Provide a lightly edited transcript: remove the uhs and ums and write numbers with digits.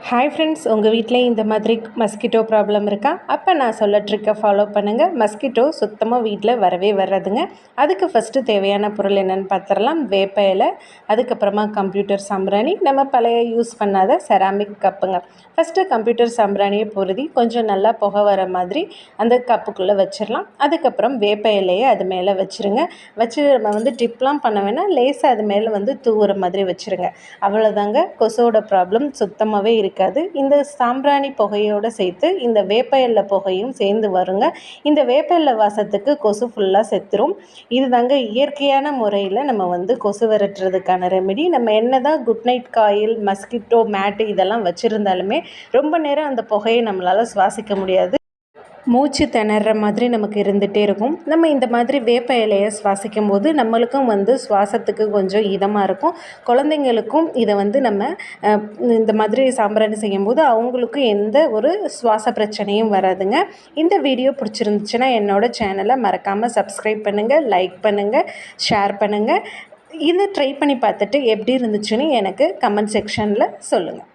Hi friends, உங்கள் வீட்டில் இந்த மாதிரி மஸ்கிட்டோ ப்ராப்ளம் இருக்கா? அப்போ நான் சொல்ல ட்ரிக்கை ஃபாலோ பண்ணுங்கள். மஸ்கிட்டோ சுத்தமாக வீட்டில் வரவே வராதுங்க. அதுக்கு ஃபஸ்ட்டு தேவையான பொருள் என்னென்னு பார்த்துடலாம். வேப்ப இலை, அதுக்கப்புறமா கம்ப்யூட்டர் சாம்பிராணி, நம்ம பழைய யூஸ் பண்ணாத செராமிக் கப்புங்க. ஃபஸ்ட்டு கம்ப்யூட்டர் சாம்பிராணியை பொருதி கொஞ்சம் நல்லா புகை வர மாதிரி அந்த கப்புக்குள்ளே வச்சிடலாம். அதுக்கப்புறம் வேப்ப இலையை அது மேலே வச்சுருங்க. வச்சு நம்ம டிப்லாம் பண்ண வேணால், லேசாக அது மேலே தூவுற மாதிரி வச்சுருங்க. அவ்வளோதாங்க, கொசுவோட ப்ராப்ளம் சுத்தமாகவே இருக்காது. இந்த சாம்பிராணி புகையோடு சேர்த்து இந்த வேப்ப எல்லை புகையும் சேர்ந்து வருங்க. இந்த வேப்ப எல்லை வாசத்துக்கு கொசு ஃபுல்லாக செத்துரும். இதுதாங்க இயற்கையான முறையில் நம்ம கொசு விரட்டுறதுக்கான ரெமெடி. நம்ம என்ன தான் குட் நைட் காயில், மஸ்கிட்டோ மேட்டு இதெல்லாம் வச்சுருந்தாலுமே ரொம்ப நேரம் அந்த புகையை நம்மளால் சுவாசிக்க முடியாது. மூச்சு திணற மாதிரி நமக்கு இருந்துகிட்டே இருக்கும். நம்ம இந்த மாதிரி வேப்ப இலையை சுவாசிக்கும் போது நம்மளுக்கும் சுவாசத்துக்கு கொஞ்சம் இதமாக இருக்கும். குழந்தைங்களுக்கும் இதை நம்ம இந்த மாதிரி சாம்பிராணி செய்யும்போது அவங்களுக்கும் எந்த ஒரு சுவாச பிரச்சனையும் வராதுங்க. இந்த வீடியோ பிடிச்சிருந்துச்சுன்னா என்னோடய சேனலை மறக்காமல் சப்ஸ்கிரைப் பண்ணுங்கள், லைக் பண்ணுங்கள், ஷேர் பண்ணுங்கள். இதை ட்ரை பண்ணி பார்த்துட்டு எப்படி இருந்துச்சுன்னு எனக்கு கமெண்ட் செக்ஷனில் சொல்லுங்கள்.